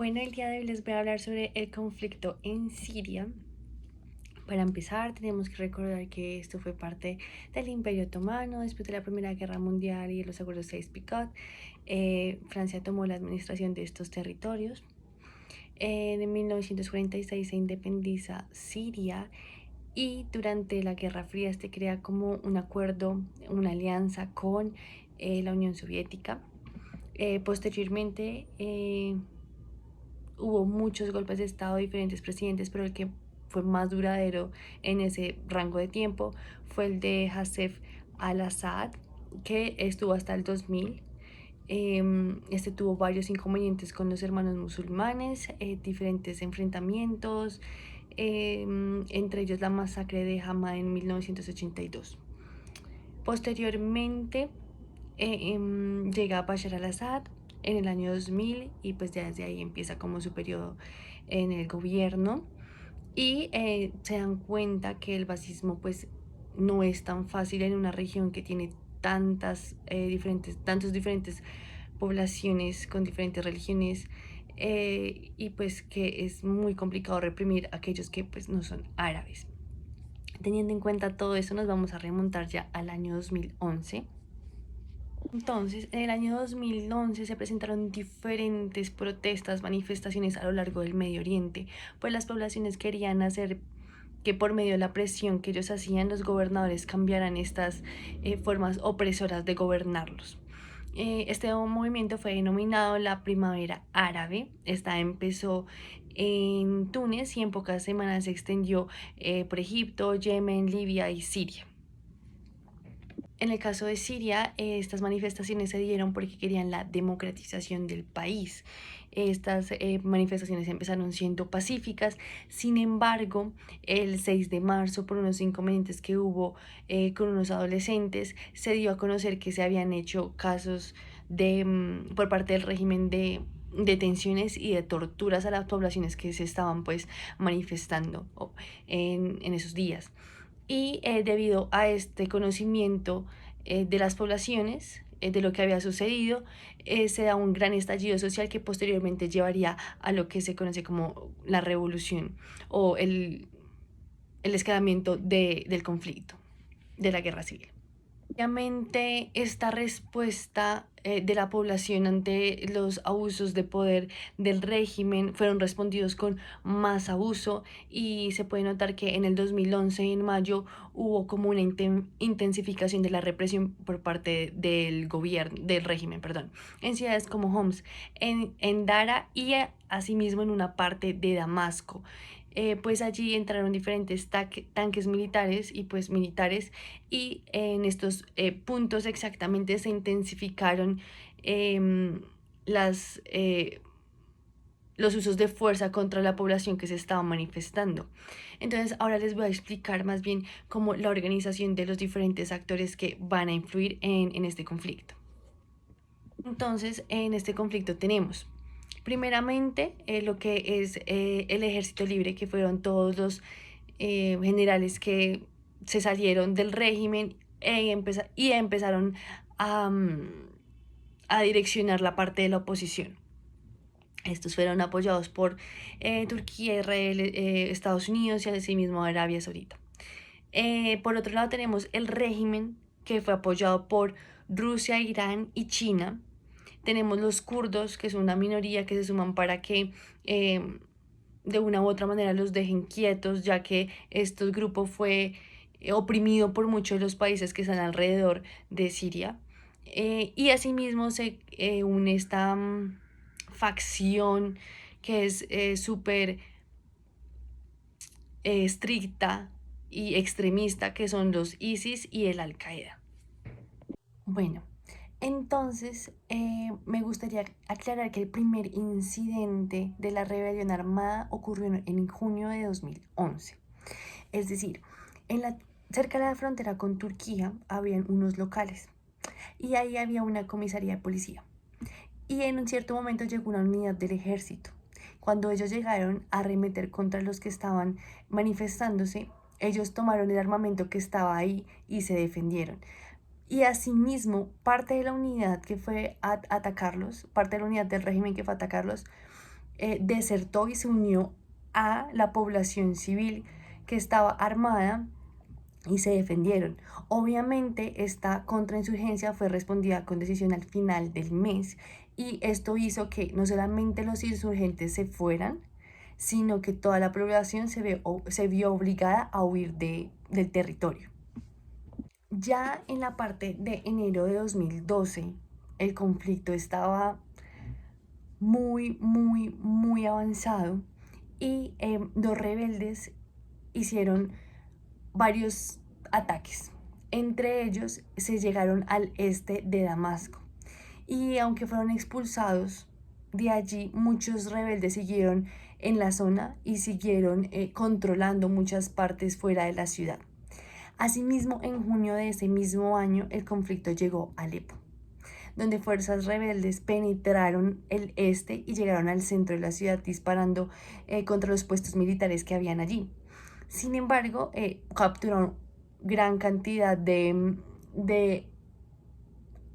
Bueno, el día de hoy les voy a hablar sobre el conflicto en Siria. Para empezar, tenemos que recordar que esto fue parte del Imperio Otomano después de la Primera Guerra Mundial y los acuerdos de Sykes-Picot. Francia tomó la administración de estos territorios. En 1946 se independiza Siria y durante la Guerra Fría se crea como un acuerdo, una alianza con la Unión Soviética. Posteriormente, hubo muchos golpes de estado, diferentes presidentes, pero el que fue más duradero en ese rango de tiempo fue el de Hasef al-Assad, que estuvo hasta el 2000. Este tuvo varios inconvenientes con los hermanos musulmanes, diferentes enfrentamientos, entre ellos la masacre de Hama en 1982. Posteriormente llega Bashar al-Assad en el año 2000 y pues ya desde ahí empieza como su periodo en el gobierno y se dan cuenta que el fascismo pues no es tan fácil en una región que tiene tantos diferentes poblaciones con diferentes religiones, y pues que es muy complicado reprimir a aquellos que pues no son árabes. Teniendo en cuenta todo eso, nos vamos a remontar ya al año 2011. Entonces, en el año 2011 se presentaron diferentes protestas, manifestaciones a lo largo del Medio Oriente, pues las poblaciones querían hacer que por medio de la presión que ellos hacían, los gobernadores cambiaran estas formas opresoras de gobernarlos. Este movimiento fue denominado la Primavera Árabe. Esta empezó en Túnez y en pocas semanas se extendió por Egipto, Yemen, Libia y Siria. En el caso de Siria, estas manifestaciones se dieron porque querían la democratización del país. Estas manifestaciones empezaron siendo pacíficas, sin embargo, el 6 de marzo, por unos inconvenientes que hubo con unos adolescentes, se dio a conocer que se habían hecho casos por parte del régimen de detenciones y de torturas a las poblaciones que se estaban pues manifestando en esos días. Y debido a este conocimiento de las poblaciones, de lo que había sucedido, se da un gran estallido social que posteriormente llevaría a lo que se conoce como la revolución o el escalamiento del conflicto, de la guerra civil. Obviamente, esta respuesta de la población ante los abusos de poder del régimen fueron respondidos con más abuso y se puede notar que en el 2011, en mayo, hubo como una intensificación de la represión por parte del gobierno, del régimen, perdón, en ciudades como Homs, en Dara y asimismo en una parte de Damasco. Pues allí entraron diferentes tanques militares y pues militares y en estos puntos exactamente se intensificaron em, las, los usos de fuerza contra la población que se estaba manifestando. Entonces ahora les voy a explicar más bien cómo la organización de los diferentes actores que van a influir en este conflicto. Entonces en este conflicto tenemos primeramente lo que es el ejército libre, que fueron todos los generales que se salieron del régimen y empezaron a, a direccionar la parte de la oposición. Estos fueron apoyados por Turquía, Israel, Estados Unidos y asimismo Arabia Saudita. Por otro lado tenemos el régimen que fue apoyado por Rusia, Irán y China. Tenemos los kurdos, que son una minoría que se suman para que de una u otra manera los dejen quietos, ya que este grupo fue oprimido por muchos de los países que están alrededor de Siria. Y asimismo se une esta facción que es súper estricta y extremista, que son los ISIS y el Al-Qaeda. Bueno, entonces me gustaría aclarar que el primer incidente de la rebelión armada ocurrió en junio de 2011. Es decir, cerca de la frontera con Turquía habían unos locales y ahí había una comisaría de policía. Y en un cierto momento llegó una unidad del ejército. Cuando ellos llegaron a arremeter contra los que estaban manifestándose, ellos tomaron el armamento que estaba ahí y se defendieron. Y asimismo, parte de la unidad que fue a atacarlos, parte de la unidad del régimen que fue a atacarlos, desertó y se unió a la población civil que estaba armada y se defendieron. Obviamente esta contrainsurgencia fue respondida con decisión al final del mes y esto hizo que no solamente los insurgentes se fueran, sino que toda la población se vio obligada a huir del territorio. Ya en la parte de enero de 2012, el conflicto estaba muy avanzado y los rebeldes hicieron varios ataques. Entre ellos se llegaron al este de Damasco y aunque fueron expulsados de allí, muchos rebeldes siguieron en la zona y siguieron controlando muchas partes fuera de la ciudad. Asimismo, en junio de ese mismo año, el conflicto llegó a Alepo, donde fuerzas rebeldes penetraron el este y llegaron al centro de la ciudad disparando contra los puestos militares que habían allí. Sin embargo, capturaron gran cantidad de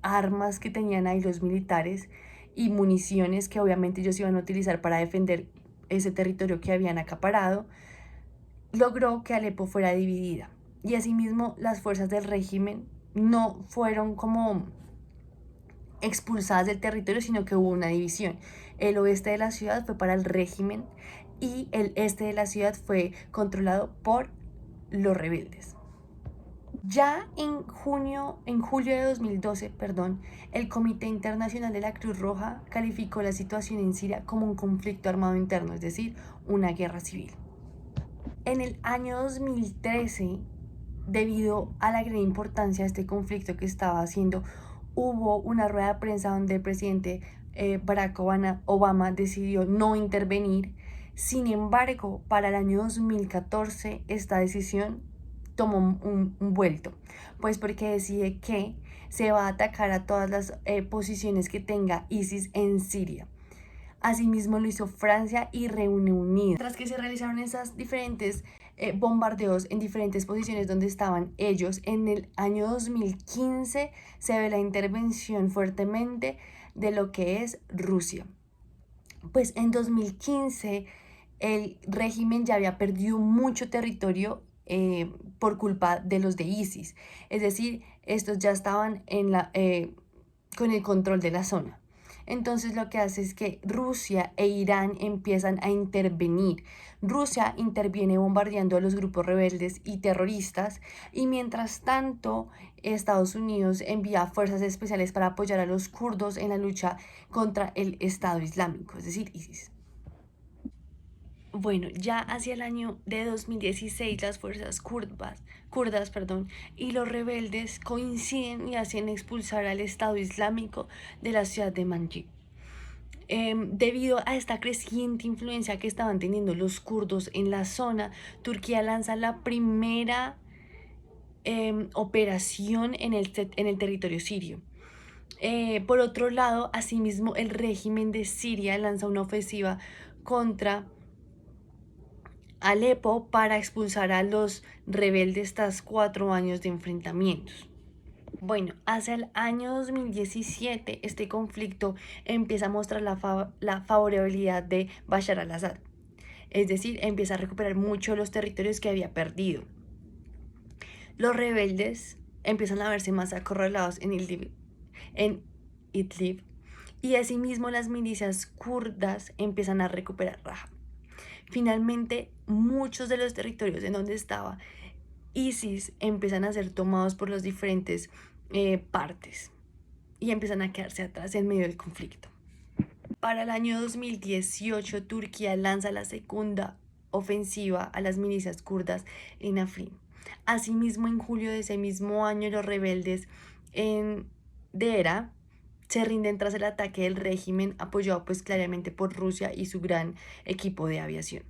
armas que tenían ahí los militares y municiones que obviamente ellos iban a utilizar para defender ese territorio que habían acaparado. Logró que Alepo fuera dividida y asimismo las fuerzas del régimen no fueron como expulsadas del territorio, sino que hubo una división. El oeste de la ciudad fue para el régimen y el este de la ciudad fue controlado por los rebeldes. Ya en julio de 2012, el Comité Internacional de la Cruz Roja calificó la situación en Siria como un conflicto armado interno, es decir, una guerra civil. En el año 2013, debido a la gran importancia de este conflicto que estaba haciendo, hubo una rueda de prensa donde el presidente Barack Obama decidió no intervenir. Sin embargo, para el año 2014 esta decisión tomó un vuelto, pues porque decide que se va a atacar a todas las posiciones que tenga ISIS en Siria. Asimismo lo hizo Francia y Reino Unido. Tras que se realizaron esas diferentes bombardeos en diferentes posiciones donde estaban ellos, en el año 2015 se ve la intervención fuertemente de lo que es Rusia. Pues en 2015 el régimen ya había perdido mucho territorio por culpa de los de ISIS. Es decir, estos ya estaban con el control de la zona. Entonces lo que hace es que Rusia e Irán empiezan a intervenir. Rusia interviene bombardeando a los grupos rebeldes y terroristas y mientras tanto Estados Unidos envía fuerzas especiales para apoyar a los kurdos en la lucha contra el Estado Islámico, es decir, ISIS. Bueno, ya hacia el año de 2016 las fuerzas kurdas, y los rebeldes coinciden y hacen expulsar al Estado Islámico de la ciudad de Manbij. Debido a esta creciente influencia que estaban teniendo los kurdos en la zona, Turquía lanza la primera operación en el territorio sirio. Por otro lado, asimismo, el régimen de Siria lanza una ofensiva contra Alepo para expulsar a los rebeldes tras 4 años de enfrentamientos. Bueno, hacia el año 2017 este conflicto empieza a mostrar la favorabilidad de Bashar al-Assad. Es decir, empieza a recuperar mucho los territorios que había perdido. Los rebeldes empiezan a verse más acorralados en Idlib y asimismo las milicias kurdas empiezan a recuperar Raqqa. Finalmente, muchos de los territorios en donde estaba ISIS empiezan a ser tomados por las diferentes partes y empiezan a quedarse atrás en medio del conflicto. Para el año 2018, Turquía lanza la segunda ofensiva a las milicias kurdas en Afrin. Asimismo, en julio de ese mismo año, los rebeldes en Dera se rinden tras el ataque del régimen apoyado pues claramente por Rusia y su gran equipo de aviación.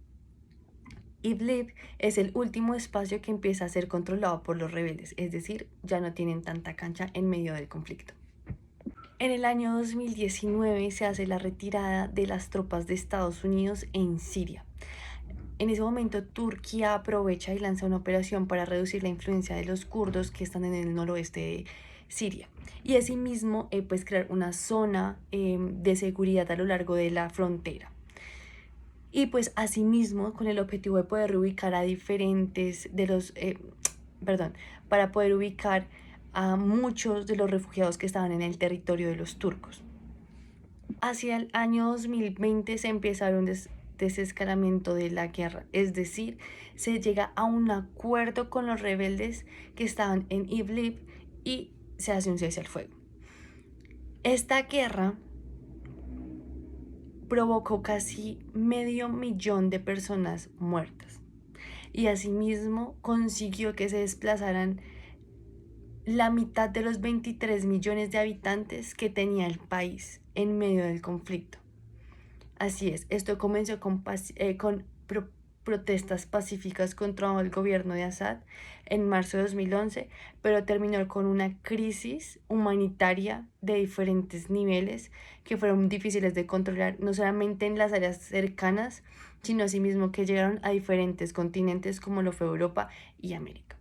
Idlib es el último espacio que empieza a ser controlado por los rebeldes, es decir, ya no tienen tanta cancha en medio del conflicto. En el año 2019 se hace la retirada de las tropas de Estados Unidos en Siria. En ese momento Turquía aprovecha y lanza una operación para reducir la influencia de los kurdos que están en el noroeste de Siria y asimismo pues crear una zona de seguridad a lo largo de la frontera. y pues asimismo con el objetivo de poder ubicar a diferentes de los, perdón, para poder ubicar a muchos de los refugiados que estaban en el territorio de los turcos. Hacia el año 2020 se empieza un desescalamiento de la guerra, es decir, se llega a un acuerdo con los rebeldes que estaban en Idlib y se hace un cese al fuego. Esta guerra provocó casi 500.000 de personas muertas y asimismo consiguió que se desplazaran la mitad de los 23 millones de habitantes que tenía el país en medio del conflicto. Así es, esto comenzó con protestas pacíficas contra el gobierno de Assad en marzo de 2011, pero terminó con una crisis humanitaria de diferentes niveles que fueron difíciles de controlar, no solamente en las áreas cercanas, sino asimismo que llegaron a diferentes continentes como lo fue Europa y América.